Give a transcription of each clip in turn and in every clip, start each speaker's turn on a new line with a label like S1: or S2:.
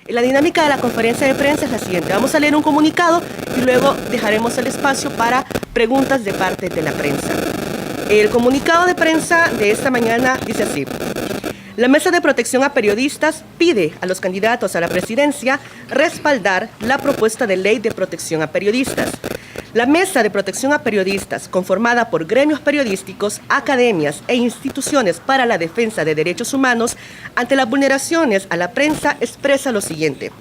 S1: La dinámica de la conferencia de prensa es la siguiente. Vamos a leer un comunicado y luego dejaremos el espacio para preguntas de parte de la prensa. El comunicado de prensa de esta mañana dice así. La Mesa de Protección a Periodistas pide a los candidatos a la presidencia respaldar la propuesta de ley de protección a periodistas. La Mesa de Protección a Periodistas, conformada por gremios periodísticos, academias e instituciones para la defensa de derechos humanos ante las vulneraciones a la prensa, expresa lo siguiente.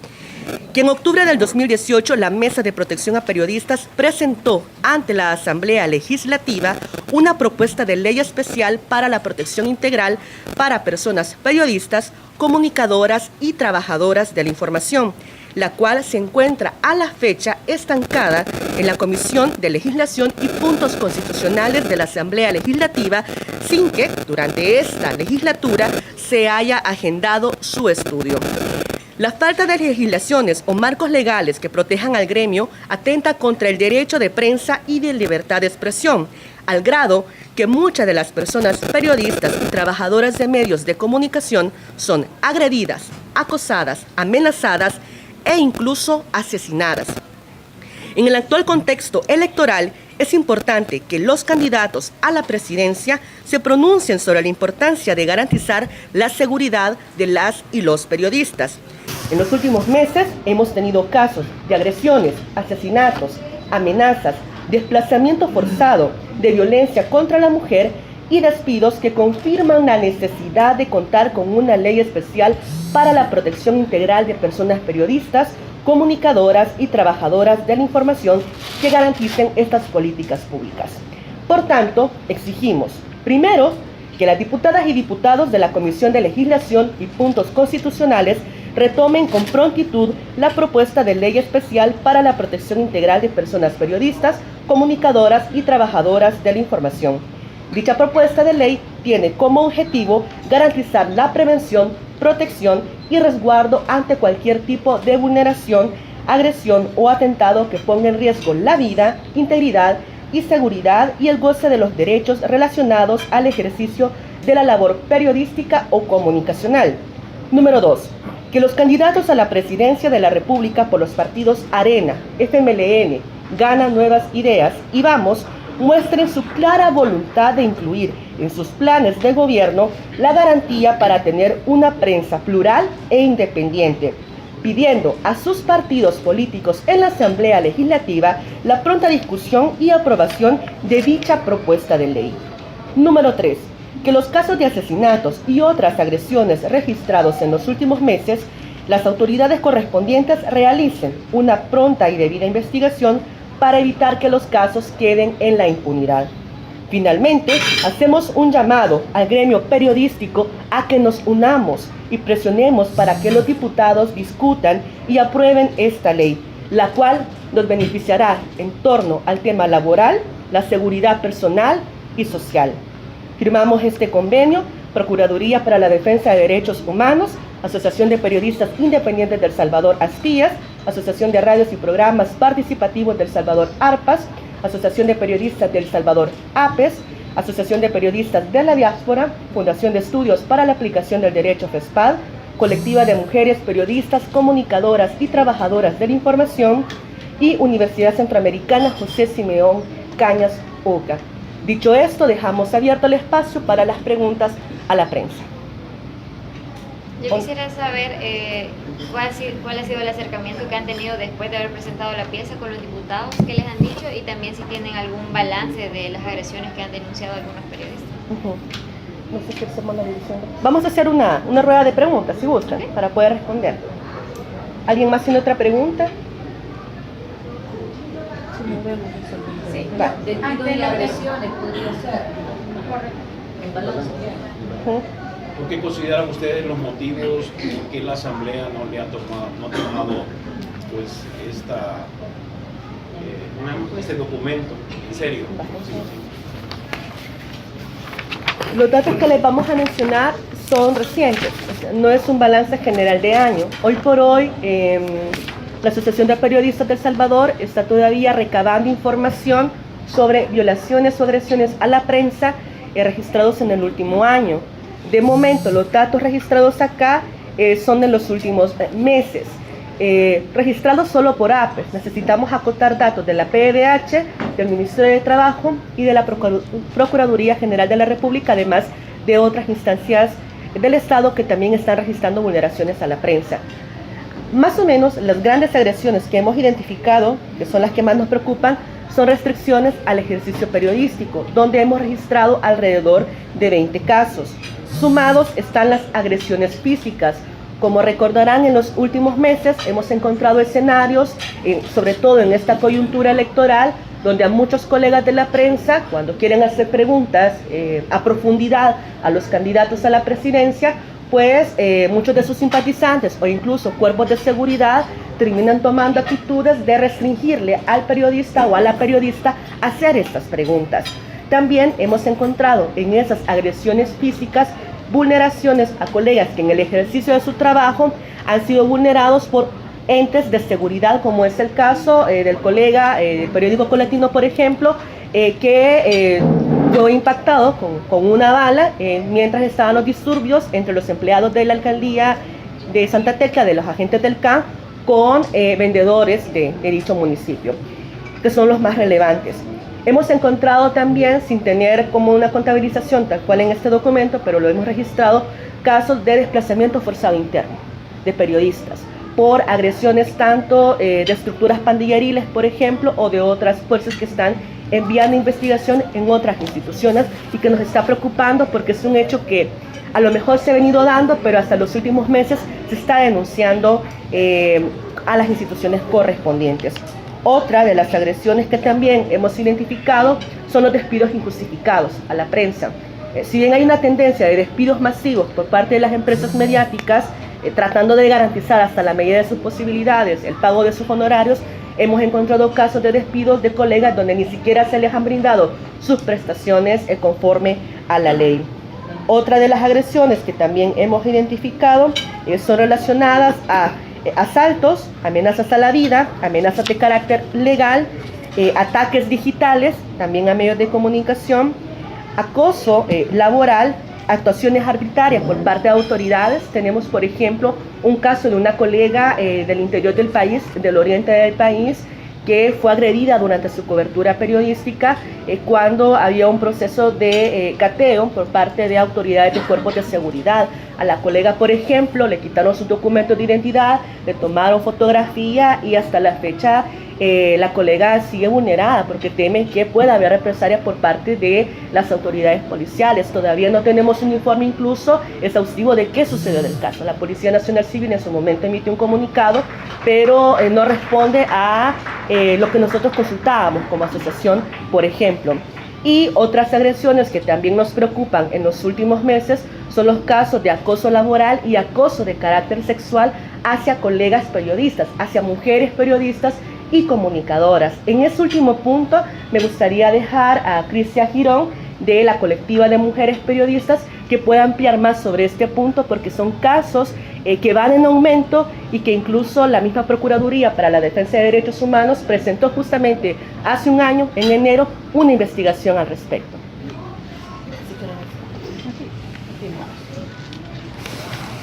S1: Que en octubre del 2018 la Mesa de Protección a Periodistas presentó ante la Asamblea Legislativa una propuesta de ley especial para la protección integral para personas periodistas, comunicadoras y trabajadoras de la información, la cual se encuentra a la fecha estancada en la Comisión de Legislación y Puntos Constitucionales de la Asamblea Legislativa sin que durante esta legislatura se haya agendado su estudio. La falta de legislaciones o marcos legales que protejan al gremio atenta contra el derecho de prensa y de libertad de expresión, al grado que muchas de las personas periodistas y trabajadoras de medios de comunicación son agredidas, acosadas, amenazadas e incluso asesinadas. En el actual contexto electoral, es importante que los candidatos a la presidencia se pronuncien sobre la importancia de garantizar la seguridad de las y los periodistas. En los últimos meses hemos tenido casos de agresiones, asesinatos, amenazas, desplazamiento forzado, de violencia contra la mujer y despidos que confirman la necesidad de contar con una ley especial para la protección integral de personas periodistas, comunicadoras y trabajadoras de la información que garanticen estas políticas públicas. Por tanto, exigimos, primero, que las diputadas y diputados de la Comisión de Legislación y Puntos Constitucionales retomen con prontitud la propuesta de ley especial para la protección integral de personas periodistas, comunicadoras y trabajadoras de la información. Dicha propuesta de ley tiene como objetivo garantizar la prevención, protección y resguardo ante cualquier tipo de vulneración, agresión o atentado que ponga en riesgo la vida, integridad y seguridad y el goce de los derechos relacionados al ejercicio de la labor periodística o comunicacional. Número 2. Que los candidatos a la presidencia de la República por los partidos Arena, FMLN, Gana Nuevas Ideas y Vamos muestren su clara voluntad de incluir en sus planes de gobierno la garantía para tener una prensa plural e independiente, pidiendo a sus partidos políticos en la Asamblea Legislativa la pronta discusión y aprobación de dicha propuesta de ley. Número 3. Que los casos de asesinatos y otras agresiones registrados en los últimos meses, las autoridades correspondientes realicen una pronta y debida investigación para evitar que los casos queden en la impunidad. Finalmente, hacemos un llamado al gremio periodístico a que nos unamos y presionemos para que los diputados discutan y aprueben esta ley, la cual nos beneficiará en torno al tema laboral, la seguridad personal y social. Firmamos este convenio, Procuraduría para la Defensa de Derechos Humanos, Asociación de Periodistas Independientes del Salvador, ASPIAS, Asociación de Radios y Programas Participativos del Salvador, ARPAS, Asociación de Periodistas del Salvador, APES, Asociación de Periodistas de la Diáspora, Fundación de Estudios para la Aplicación del Derecho, FESPAD, Colectiva de Mujeres Periodistas, Comunicadoras y Trabajadoras de la Información y Universidad Centroamericana José Simeón Cañas UCA. Dicho esto, dejamos abierto el espacio para las preguntas a la prensa.
S2: Yo quisiera saber cuál ha sido el acercamiento que han tenido después de haber presentado la pieza con los diputados, qué les han dicho y también si tienen algún balance de las agresiones que han denunciado algunos periodistas.
S1: No sé qué hacemos la división. Vamos a hacer una rueda de preguntas, si gustan, para poder responder. ¿Alguien más tiene otra pregunta?
S3: Sí, de tipo de agresiones podría ser. En balance.
S4: ¿Por qué consideran ustedes los motivos por qué la Asamblea no le ha tomado pues este documento en serio?
S1: Los datos que les vamos a mencionar son recientes, o sea, no es un balance general de año. Hoy por hoy, la Asociación de Periodistas de El Salvador está todavía recabando información sobre violaciones o agresiones a la prensa registrados en el último año. De momento, los datos registrados acá son de los últimos meses. Registrados solo por APES. Necesitamos acotar datos de la PDH, del Ministerio de Trabajo y de la Procuraduría General de la República, además de otras instancias del Estado que también están registrando vulneraciones a la prensa. Más o menos las grandes agresiones que hemos identificado, que son las que más nos preocupan, son restricciones al ejercicio periodístico, donde hemos registrado alrededor de 20 casos. Sumados están las agresiones físicas. Como recordarán, en los últimos meses hemos encontrado escenarios, sobre todo en esta coyuntura electoral, donde a muchos colegas de la prensa, cuando quieren hacer preguntas a profundidad a los candidatos a la presidencia, pues muchos de sus simpatizantes o incluso cuerpos de seguridad terminan tomando actitudes de restringirle al periodista o a la periodista hacer estas preguntas. También hemos encontrado en esas agresiones físicas vulneraciones a colegas que en el ejercicio de su trabajo han sido vulnerados por entes de seguridad, como es el caso del colega del periódico Colatino, por ejemplo, que fue impactado con una bala mientras estaban los disturbios entre los empleados de la alcaldía de Santa Tecla, de los agentes del CAN, con vendedores de dicho municipio, que son los más relevantes. Hemos encontrado también, sin tener como una contabilización tal cual en este documento, pero lo hemos registrado, casos de desplazamiento forzado interno de periodistas por agresiones tanto de estructuras pandilleriles, por ejemplo, o de otras fuerzas que están enviando investigación en otras instituciones y que nos está preocupando porque es un hecho que a lo mejor se ha venido dando, pero hasta los últimos meses se está denunciando a las instituciones correspondientes. Otra de las agresiones que también hemos identificado son los despidos injustificados a la prensa. Si bien hay una tendencia de despidos masivos por parte de las empresas mediáticas, tratando de garantizar hasta la medida de sus posibilidades el pago de sus honorarios, hemos encontrado casos de despidos de colegas donde ni siquiera se les han brindado sus prestaciones conforme a la ley. Otra de las agresiones que también hemos identificado son relacionadas a asaltos, amenazas a la vida, amenazas de carácter legal, ataques digitales, también a medios de comunicación, acoso laboral, actuaciones arbitrarias por parte de autoridades. Tenemos, por ejemplo, un caso de una colega del interior del país, del oriente del país, que fue agredida durante su cobertura periodística cuando había un proceso de cateo por parte de autoridades de cuerpos de seguridad. A la colega, por ejemplo, le quitaron sus documentos de identidad, le tomaron fotografía y hasta la fecha la colega sigue vulnerada porque temen que pueda haber represalia por parte de las autoridades policiales. Todavía no tenemos un informe incluso exhaustivo de qué sucedió en el caso. La Policía Nacional Civil en su momento emitió un comunicado, pero no responde a lo que nosotros consultábamos como asociación, por ejemplo. Y otras agresiones que también nos preocupan en los últimos meses son los casos de acoso laboral y acoso de carácter sexual hacia colegas periodistas, hacia mujeres periodistas y comunicadoras. En ese último punto me gustaría dejar a Cristian Girón de la colectiva de mujeres periodistas que pueda ampliar más sobre este punto, porque son casos que van en aumento y que incluso la misma Procuraduría para la Defensa de Derechos Humanos presentó justamente hace un año, en enero, una investigación al respecto.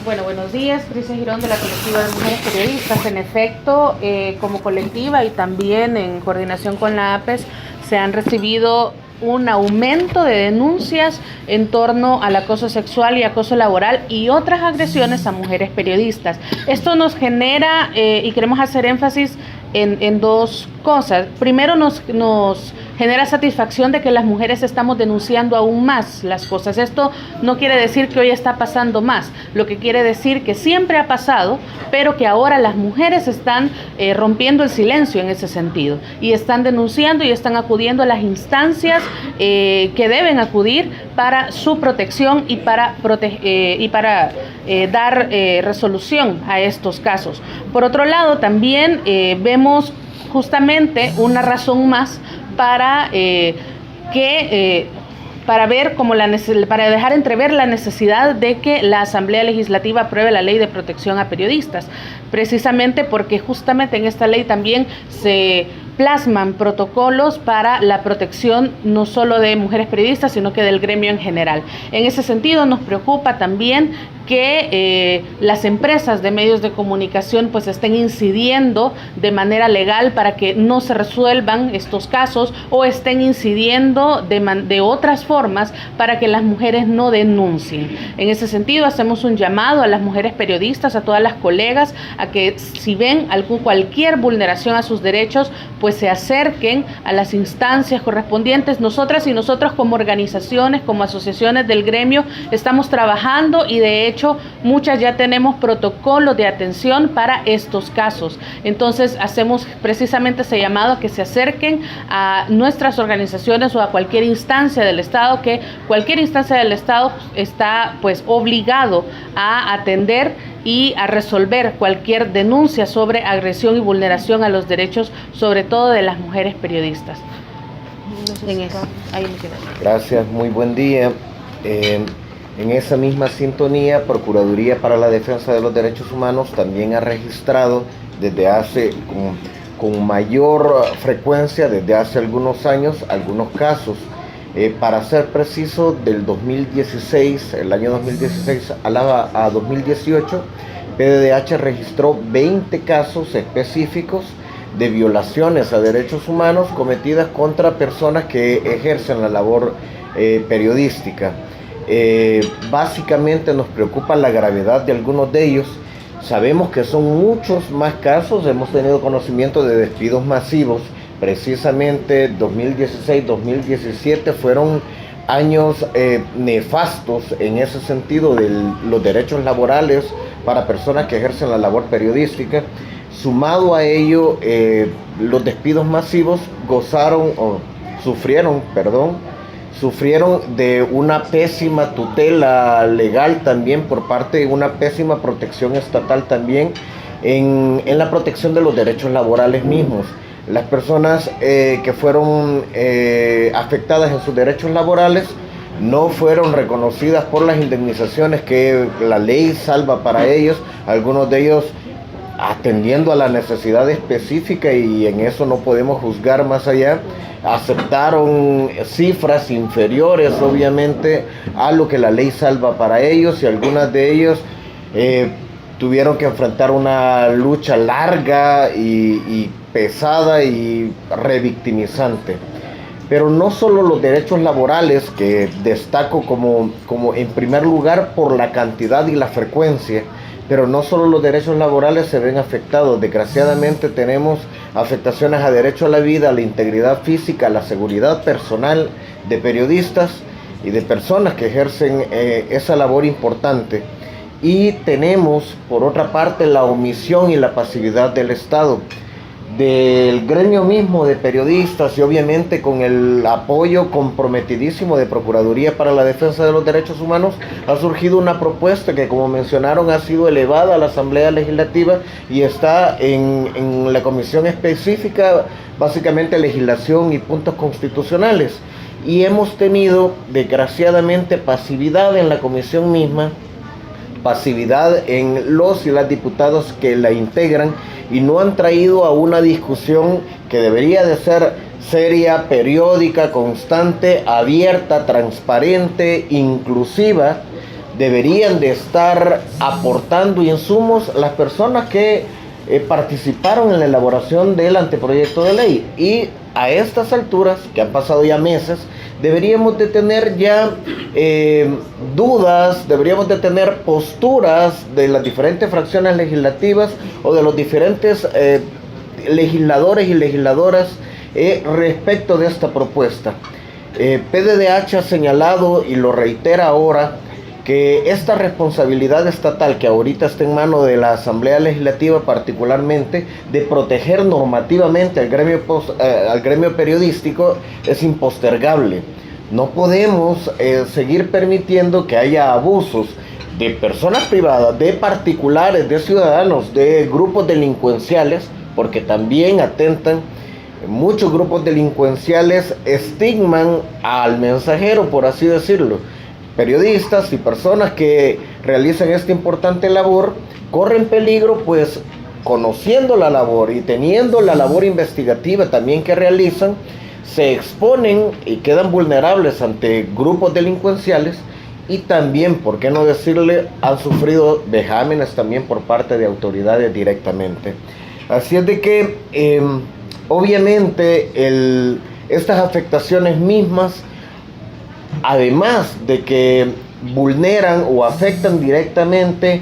S5: Bueno, buenos días, Cristian Girón de la colectiva de mujeres periodistas. En efecto, como colectiva y también en coordinación con la APES, se han recibido un aumento de denuncias en torno al acoso sexual y acoso laboral y otras agresiones a mujeres periodistas. Esto nos genera, y queremos hacer énfasis en dos cosas. Primero, nos genera satisfacción de que las mujeres estamos denunciando aún más las cosas. Esto no quiere decir que hoy está pasando más, lo que quiere decir que siempre ha pasado, pero que ahora las mujeres están rompiendo el silencio en ese sentido y están denunciando y están acudiendo a las instancias que deben acudir para su protección y para dar resolución a estos casos. Por otro lado, también vemos justamente una razón más para ver para dejar entrever la necesidad de que la Asamblea Legislativa apruebe la Ley de Protección a Periodistas, precisamente porque justamente en esta ley también se plasman protocolos para la protección no solo de mujeres periodistas, sino que del gremio en general. En ese sentido, nos preocupa también que las empresas de medios de comunicación pues estén incidiendo de manera legal para que no se resuelvan estos casos, o estén incidiendo de otras formas para que las mujeres no denuncien. En ese sentido, hacemos un llamado a las mujeres periodistas, a todas las colegas, a que si ven cualquier vulneración a sus derechos, pues se acerquen a las instancias correspondientes. Nosotras y nosotros como organizaciones, como asociaciones del gremio, estamos trabajando y de hecho muchas ya tenemos protocolos de atención para estos casos. Entonces hacemos precisamente ese llamado a que se acerquen a nuestras organizaciones o a cualquier instancia del Estado, que cualquier instancia del Estado está pues obligado a atender y a resolver cualquier denuncia sobre agresión y vulneración a los derechos, sobre todo de las mujeres periodistas.
S6: Gracias, muy buen día. En esa misma sintonía, Procuraduría para la Defensa de los Derechos Humanos también ha registrado desde hace, con mayor frecuencia, desde hace algunos años, algunos casos. Para ser preciso, del 2016, el año 2016 a 2018, PDDH registró 20 casos específicos de violaciones a derechos humanos cometidas contra personas que ejercen la labor periodística. Básicamente nos preocupa la gravedad de algunos de ellos. Sabemos que son muchos más casos, hemos tenido conocimiento de despidos masivos. Precisamente 2016-2017 fueron años nefastos en ese sentido de los derechos laborales para personas que ejercen la labor periodística. Sumado a ello, los despidos masivos sufrieron de una pésima tutela legal también por parte de una pésima protección estatal también en la protección de los derechos laborales mismos. Las personas que fueron afectadas en sus derechos laborales no fueron reconocidas por las indemnizaciones que la ley salva para ellos, algunos de ellos atendiendo a la necesidad específica, y en eso no podemos juzgar más allá. Aceptaron cifras inferiores obviamente a lo que la ley salva para ellos, y algunas de ellos tuvieron que enfrentar una lucha larga y pesada y revictimizante. Pero no solo los derechos laborales, que destaco como en primer lugar por la cantidad y la frecuencia, pero no solo los derechos laborales se ven afectados. Desgraciadamente tenemos afectaciones a derecho a la vida, a la integridad física, a la seguridad personal de periodistas y de personas que ejercen esa labor importante. Y tenemos, por otra parte, la omisión y la pasividad del Estado, del gremio mismo de periodistas, y obviamente con el apoyo comprometidísimo de Procuraduría para la Defensa de los Derechos Humanos, ha surgido una propuesta que, como mencionaron, ha sido elevada a la Asamblea Legislativa y está en la comisión específica, básicamente legislación y puntos constitucionales. Y hemos tenido, desgraciadamente, pasividad en la comisión misma, pasividad en los y las diputados que la integran, y no han traído a una discusión que debería de ser seria, periódica, constante, abierta, transparente, inclusiva. Deberían de estar aportando insumos las personas que participaron en la elaboración del anteproyecto de ley, y a estas alturas, que han pasado ya meses, deberíamos de tener ya dudas, deberíamos de tener posturas de las diferentes fracciones legislativas o de los diferentes legisladores y legisladoras respecto de esta propuesta. PDDH ha señalado, y lo reitera ahora, que esta responsabilidad estatal, que ahorita está en manos de la Asamblea Legislativa particularmente, de proteger normativamente al gremio periodístico, es impostergable. No podemos seguir permitiendo que haya abusos de personas privadas, de particulares, de ciudadanos, de grupos delincuenciales, porque también atentan. Muchos grupos delincuenciales estigman al mensajero, por así decirlo. Periodistas y personas que realizan esta importante labor corren peligro, pues conociendo la labor y teniendo la labor investigativa también que realizan, se exponen y quedan vulnerables ante grupos delincuenciales, y también, por qué no decirle, han sufrido vejámenes también por parte de autoridades directamente. Así es de que obviamente estas afectaciones mismas, además de que vulneran o afectan directamente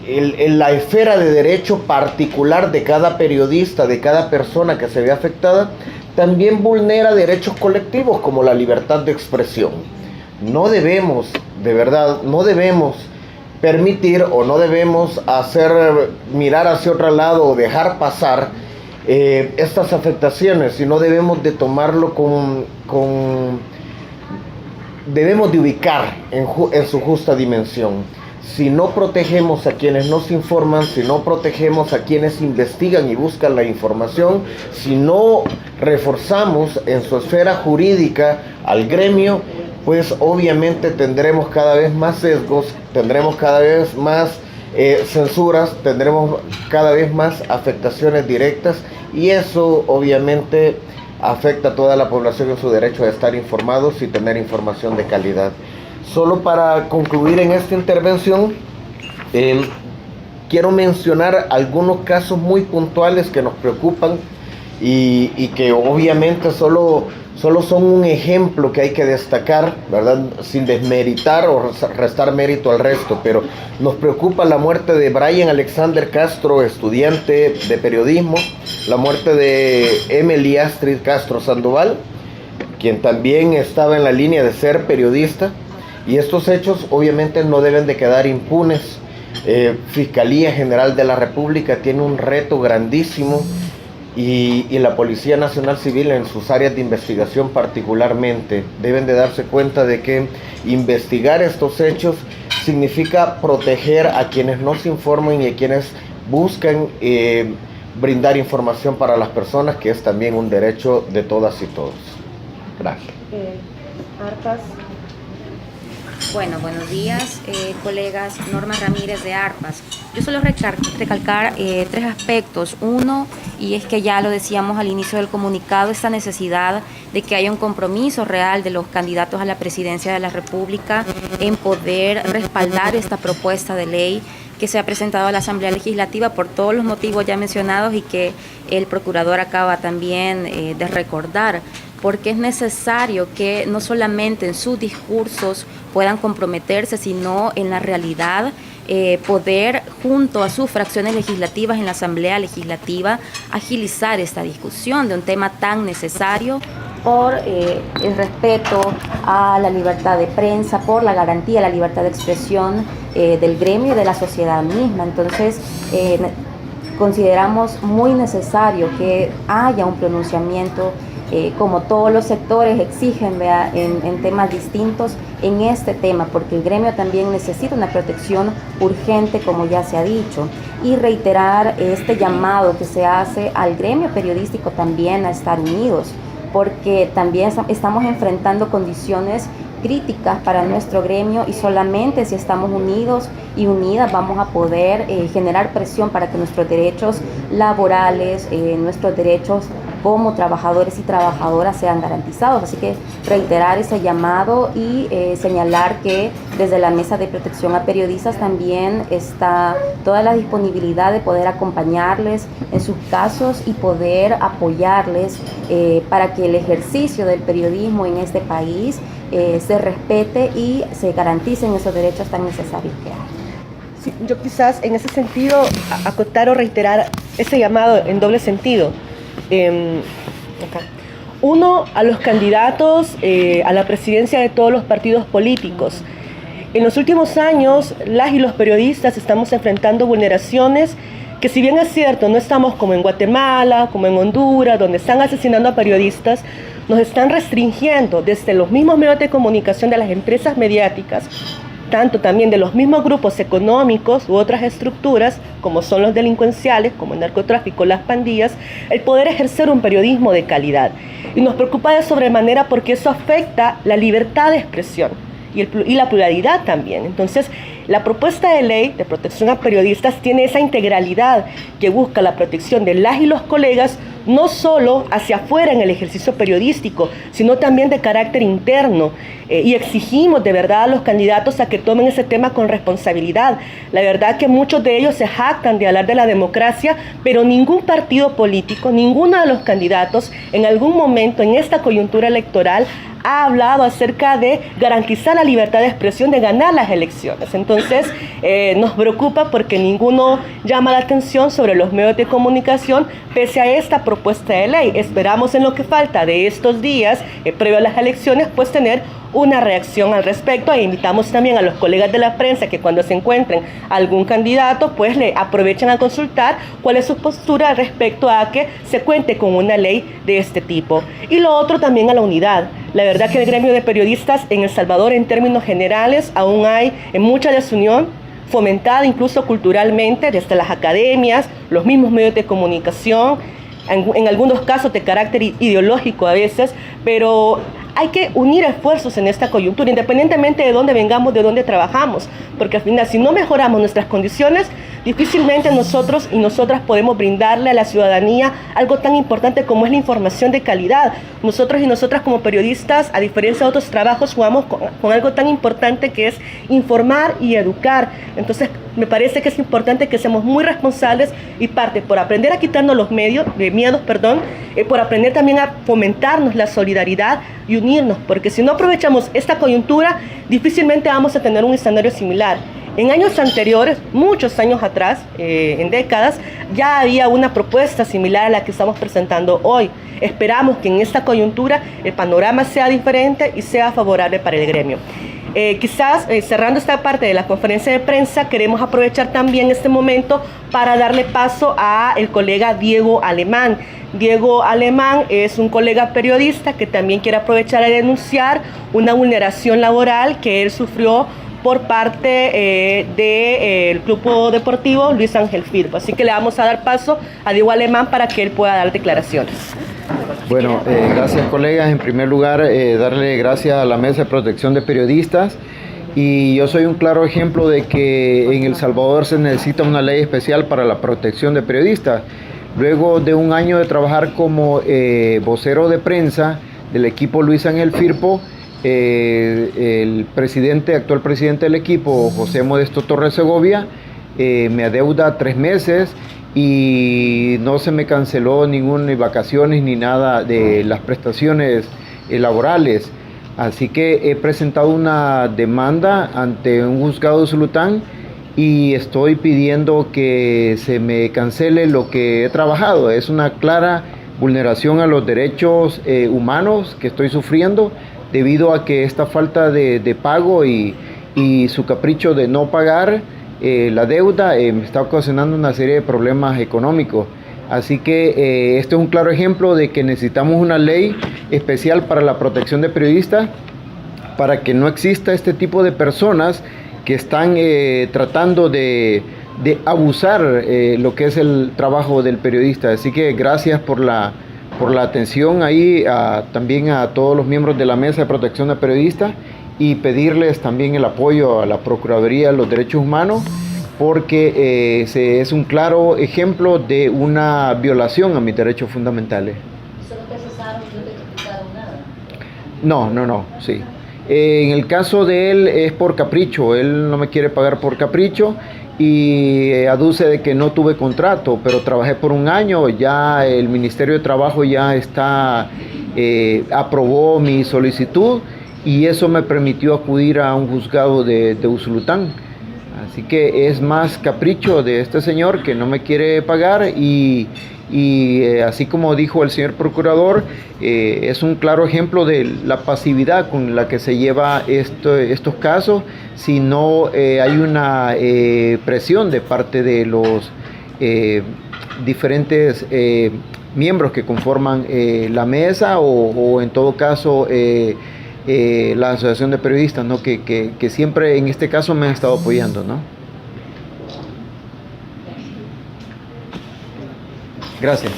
S6: la esfera de derecho particular de cada periodista, de cada persona que se ve afectada, también vulnera derechos colectivos como la libertad de expresión. No debemos, de verdad, no debemos permitir o no debemos mirar hacia otro lado o dejar pasar estas afectaciones, sino debemos de tomarlo debemos de ubicar en su justa dimensión. Si no protegemos a quienes nos informan, si no protegemos a quienes investigan y buscan la información, si no reforzamos en su esfera jurídica al gremio, pues obviamente tendremos cada vez más sesgos, tendremos cada vez más censuras, tendremos cada vez más afectaciones directas, y eso obviamente afecta a toda la población en su derecho a estar informados y tener información de calidad. Solo para concluir en esta intervención, quiero mencionar algunos casos muy puntuales que nos preocupan y que obviamente solo son un ejemplo que hay que destacar, ¿verdad? Sin desmeritar o restar mérito al resto, pero nos preocupa la muerte de Brian Alexander Castro, estudiante de periodismo, la muerte de Emily Astrid Castro Sandoval, quien también estaba en la línea de ser periodista, y estos hechos obviamente no deben de quedar impunes. Fiscalía General de la República tiene un reto grandísimo, y la Policía Nacional Civil en sus áreas de investigación particularmente deben de darse cuenta de que investigar estos hechos significa proteger a quienes nos informan y a quienes buscan brindar información para las personas, que es también un derecho de todas y todos. Gracias.
S1: Arpas.
S7: Bueno, buenos días, colegas. Norma Ramírez de ARPAS. Yo solo recalcar tres aspectos. Uno, y es que ya lo decíamos al inicio del comunicado, esta necesidad de que haya un compromiso real de los candidatos a la presidencia de la República en poder respaldar esta propuesta de ley que se ha presentado a la Asamblea Legislativa por todos los motivos ya mencionados y que el procurador acaba también de recordar, porque es necesario que no solamente en sus discursos puedan comprometerse, sino en la realidad poder, junto a sus fracciones legislativas en la Asamblea Legislativa, agilizar esta discusión de un tema tan necesario por el respeto a la libertad de prensa, por la garantía de la libertad de expresión del gremio y de la sociedad misma. Entonces, consideramos muy necesario que haya un pronunciamiento como todos los sectores exigen, en temas distintos en este tema, porque el gremio también necesita una protección urgente, como ya se ha dicho, y reiterar este llamado que se hace al gremio periodístico también a estar unidos, porque también estamos enfrentando condiciones críticas para nuestro gremio, y solamente si estamos unidos y unidas vamos a poder generar presión para que nuestros derechos laborales, nuestros derechos como trabajadores y trabajadoras sean garantizados. Así que reiterar ese llamado y señalar que desde la Mesa de Protección a Periodistas también está toda la disponibilidad de poder acompañarles en sus casos y poder apoyarles para que el ejercicio del periodismo en este país se respete y se garanticen esos derechos tan necesarios que hay.
S1: Sí, yo quizás en ese sentido acotar o reiterar ese llamado en doble sentido. Uno, a los candidatos a la presidencia de todos los partidos políticos. En los últimos años, las y los periodistas estamos enfrentando vulneraciones que, si bien es cierto, no estamos como en Guatemala, como en Honduras, donde están asesinando a periodistas, nos están restringiendo desde los mismos medios de comunicación de las empresas mediáticas, tanto también de los mismos grupos económicos u otras estructuras, como son los delincuenciales, como el narcotráfico, las pandillas, el poder ejercer un periodismo de calidad. Y nos preocupa de sobremanera porque eso afecta la libertad de expresión y la pluralidad también. Entonces, la propuesta de ley de protección a periodistas tiene esa integralidad que busca la protección de las y los colegas, no solo hacia afuera en el ejercicio periodístico, sino también de carácter interno, y exigimos de verdad a los candidatos a que tomen ese tema con responsabilidad. La verdad que muchos de ellos se jactan de hablar de la democracia, pero ningún partido político, ninguno de los candidatos en algún momento en esta coyuntura electoral ha hablado acerca de garantizar la libertad de expresión, de ganar las elecciones. Entonces, nos preocupa porque ninguno llama la atención sobre los medios de comunicación pese a esta propuesta de ley. Esperamos en lo que falta de estos días, previo a las elecciones, pues tener una reacción al respecto, e invitamos también a los colegas de la prensa que cuando se encuentren algún candidato, pues le aprovechen a consultar cuál es su postura al respecto a que se cuente con una ley de este tipo. Y lo otro también a la unidad. La verdad que el gremio de periodistas en El Salvador, en términos generales, aún hay mucha desunión, fomentada incluso culturalmente desde las academias, los mismos medios de comunicación, en algunos casos de carácter ideológico a veces, pero hay que unir esfuerzos en esta coyuntura, independientemente de dónde vengamos, de dónde trabajamos, porque al final, si no mejoramos nuestras condiciones, difícilmente nosotros y nosotras podemos brindarle a la ciudadanía algo tan importante como es la información de calidad. Nosotros y nosotras como periodistas, a diferencia de otros trabajos, jugamos con algo tan importante que es informar y educar. Entonces, me parece que es importante que seamos muy responsables y parte por aprender a quitarnos los miedos, por aprender también a fomentarnos la solidaridad y unirnos, porque si no aprovechamos esta coyuntura, difícilmente vamos a tener un escenario similar. En años anteriores, muchos años atrás, en décadas, ya había una propuesta similar a la que estamos presentando hoy. Esperamos que en esta coyuntura el panorama sea diferente y sea favorable para el gremio. Quizás cerrando esta parte de la conferencia de prensa, queremos aprovechar también este momento para darle paso a el colega Diego Alemán. Diego Alemán es un colega periodista que también quiere aprovechar a denunciar una vulneración laboral que él sufrió por parte del Club Deportivo Luis Ángel Firpo. Así que le vamos a dar paso a Diego Alemán para que él pueda dar declaraciones.
S8: Bueno, gracias colegas. En primer lugar, darle gracias a la Mesa de Protección de Periodistas. Y yo soy un claro ejemplo de que en El Salvador se necesita una ley especial para la protección de periodistas. Luego de un año de trabajar como vocero de prensa del equipo Luis Ángel Firpo, el actual presidente del equipo, José Modesto Torres Segovia, me adeuda 3 meses y no se me canceló ninguna vacaciones ni nada de las prestaciones laborales. Así que he presentado una demanda ante un juzgado de Usulután y estoy pidiendo que se me cancele lo que he trabajado. Es una clara vulneración a los derechos humanos que estoy sufriendo debido a que esta falta de pago y su capricho de no pagar la deuda me está ocasionando una serie de problemas económicos. Así que este es un claro ejemplo de que necesitamos una ley especial para la protección de periodistas para que no exista este tipo de personas que están tratando de abusar lo que es el trabajo del periodista. Así que gracias por la atención ahí, también a todos los miembros de la Mesa de Protección de Periodistas, y pedirles también el apoyo a la Procuraduría de los Derechos Humanos, porque es un claro ejemplo de una violación a mis derechos fundamentales.
S3: ¿Solo te cesaron y no te explicaron nada?
S8: No, sí. En el caso de él es por capricho, él no me quiere pagar por capricho y aduce de que no tuve contrato, pero trabajé por un año, ya el Ministerio de Trabajo ya aprobó mi solicitud y eso me permitió acudir a un juzgado de Usulután. Así que es más capricho de este señor que no me quiere pagar y así como dijo el señor procurador, es un claro ejemplo de la pasividad con la que se lleva estos casos si no hay una presión de parte de los diferentes miembros que conforman la mesa o en todo caso la Asociación de Periodistas, ¿no? que siempre en este caso me han estado apoyando, ¿no? Gracias.